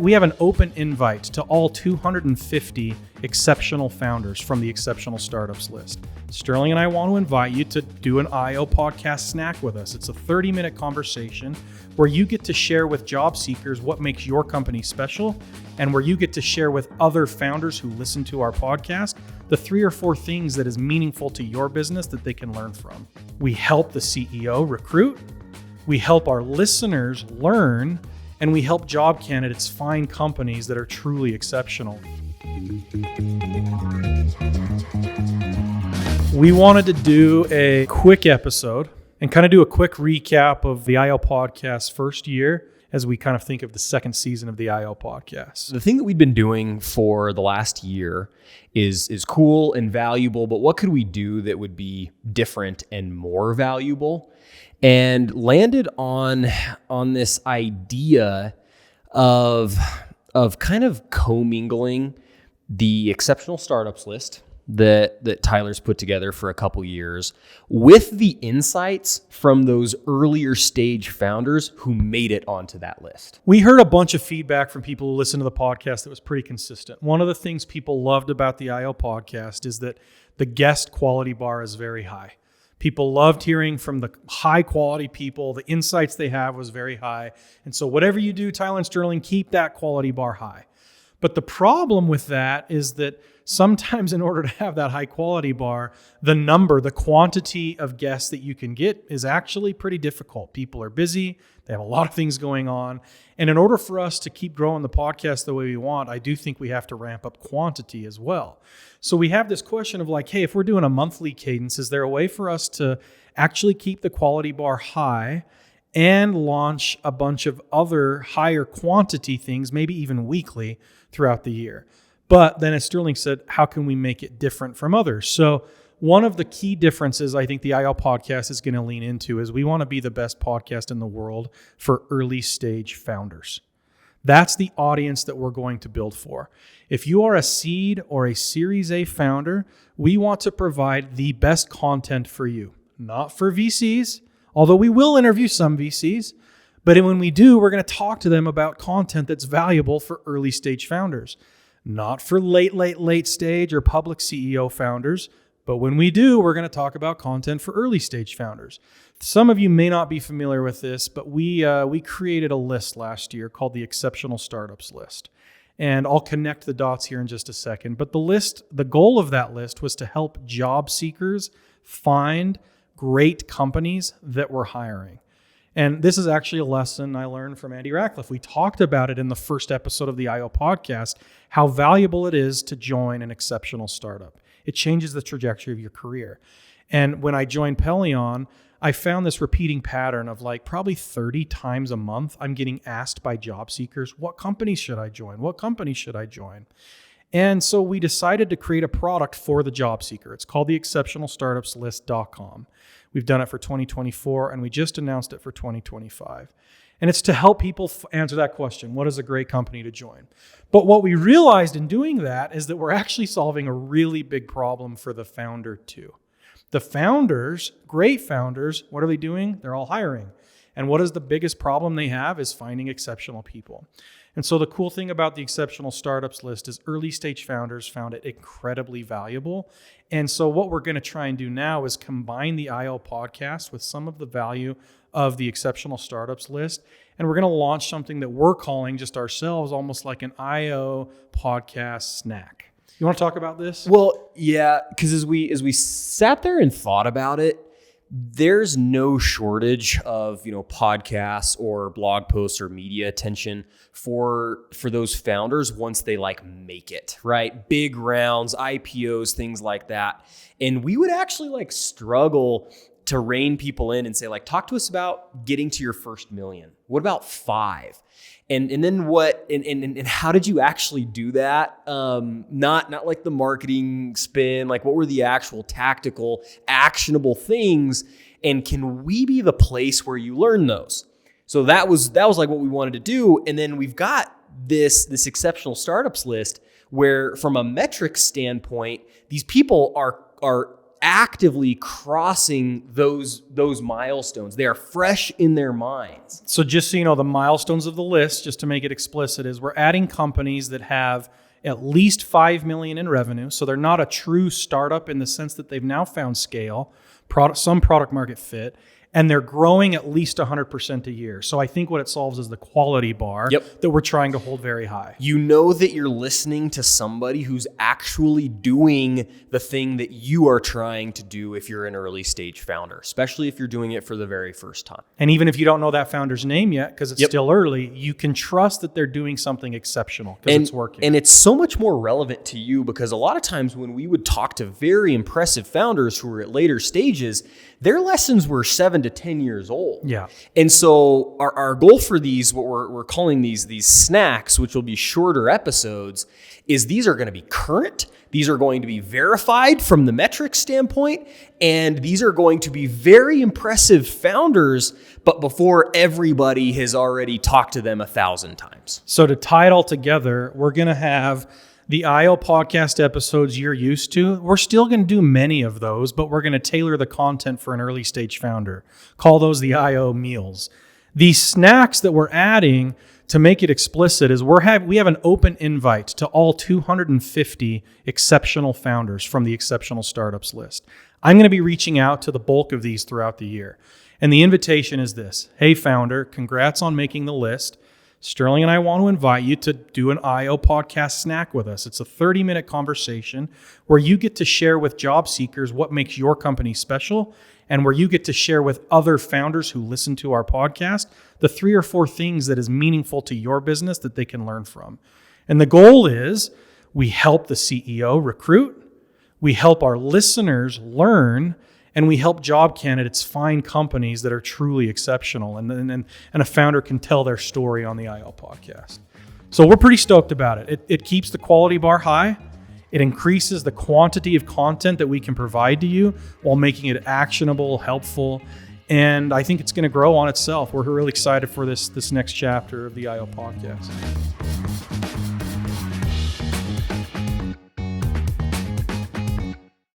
We have an open invite to all 250 exceptional founders from the Exceptional Startups list. Sterling and I want to invite you to do an IO podcast snack with us. It's a 30-minute conversation where you get to share with job seekers what makes your company special, and where you get to share with other founders who listen to our podcast the 3 or 4 things that is meaningful to your business that they can learn from. We help the CEO recruit, we help our listeners learn, and we help job candidates find companies that are truly exceptional. We wanted to do a quick episode and kind of do a quick recap of the IO podcast's first year as we kind of think of the second season of the IO podcast. The thing that we've been doing for the last year is cool and valuable, but what could we do that would be different and more valuable? And landed on this idea of kind of commingling the Exceptional Startups list that Tyler's put together for a couple years with the insights from those earlier stage founders who made it onto that list. We heard a bunch of feedback from people who listened to the podcast that was pretty consistent. One of the things people loved about the IO podcast is that the guest quality bar is very high. People loved hearing from the high quality people. The insights they have was very high. And so whatever you do, Tyler and Sterling, keep that quality bar high. But the problem with that is that sometimes in order to have that high quality bar, the quantity of guests that you can get is actually pretty difficult. People are busy. They have a lot of things going on. And in order for us to keep growing the podcast the way we want, I do think we have to ramp up quantity as well. So we have this question of like, hey, if we're doing a monthly cadence, is there a way for us to actually keep the quality bar high and launch a bunch of other higher quantity things, maybe even weekly throughout the year? But then as Sterling said, how can we make it different from others? So one of the key differences I think the IO podcast is going to lean into is we want to be the best podcast in the world for early stage founders. That's the audience that we're going to build for. If you are a seed or a Series A founder, we want to provide the best content for you, not for VCs, although we will interview some VCs. But when we do, we're going to talk to them about content that's valuable for early stage founders, not for late stage or public CEO founders. But when we do, we're going to talk about content for early stage founders. Some of you may not be familiar with this, but we created a list last year called the Exceptional Startups list. And I'll connect the dots here in just a second. But the goal of that list was to help job seekers find great companies that were hiring. And this is actually a lesson I learned from Andy Ratcliffe. We talked about it in the first episode of the IO podcast, how valuable it is to join an exceptional startup. It changes the trajectory of your career. And when I joined Pelion, I found this repeating pattern of like probably 30 times a month, I'm getting asked by job seekers, what company should I join? What company should I join? And so we decided to create a product for the job seeker. It's called the exceptionalstartupslist.com. We've done it for 2024, and we just announced it for 2025. And it's to help people answer that question, what is a great company to join? But what we realized in doing that is that we're actually solving a really big problem for the founder too. The founders, great founders, what are they doing? They're all hiring. And what is the biggest problem they have is finding exceptional people. And so the cool thing about the Exceptional Startups list is early stage founders found it incredibly valuable. And so what we're going to try and do now is combine the IO podcast with some of the value of the Exceptional Startups list. And we're going to launch something that we're calling just ourselves almost like an IO podcast snack. You want to talk about this? Well, yeah, because as we sat there and thought about it, there's no shortage of, podcasts or blog posts or media attention for those founders once they make it, right? Big rounds, IPOs, things like that. And we would actually struggle to rein people in and say talk to us about getting to your first million. What about 5? And then what, and how did you actually do that? Not like the marketing spin, what were the actual tactical, actionable things? And can we be the place where you learn those? So that was what we wanted to do. And then we've got this exceptional startups list where from a metrics standpoint, these people are actively crossing those milestones. They are fresh in their minds. So just so you know, the milestones of the list, just to make it explicit, is we're adding companies that have at least 5 million in revenue. So they're not a true startup in the sense that they've now found scale, some product market fit, and they're growing at least 100% a year. So I think what it solves is the quality bar that we're trying to hold very high. You know that you're listening to somebody who's actually doing the thing that you are trying to do if you're an early stage founder, especially if you're doing it for the very first time. And even if you don't know that founder's name yet, because it's still early, you can trust that they're doing something exceptional because it's working. And it's so much more relevant to you because a lot of times when we would talk to very impressive founders who were at later stages, their lessons were 7 to 10 years old. Yeah. And so our goal for these, what we're calling these snacks, which will be shorter episodes, is these are going to be current. These are going to be verified from the metrics standpoint. And these are going to be very impressive founders, but before everybody has already talked to them 1,000 times. So to tie it all together, we're going to have the IO podcast episodes you're used to. We're still going to do many of those, but we're going to tailor the content for an early stage founder. Call those the IO meals. These snacks that we're adding, to make it explicit, is we have an open invite to all 250 exceptional founders from the exceptional startups list. I'm going to be reaching out to the bulk of these throughout the year. And the invitation is this: hey founder, congrats on making the list. Sterling and I want to invite you to do an IO podcast snack with us. It's a 30-minute conversation where you get to share with job seekers what makes your company special, and where you get to share with other founders who listen to our podcast the 3 or 4 things that is meaningful to your business that they can learn from. And the goal is we help the CEO recruit, we help our listeners learn, and we help job candidates find companies that are truly exceptional, and a founder can tell their story on the IO podcast. So we're pretty stoked about it. It keeps the quality bar high. It increases the quantity of content that we can provide to you while making it actionable, helpful, and I think it's going to grow on itself. We're really excited for this next chapter of the IO podcast.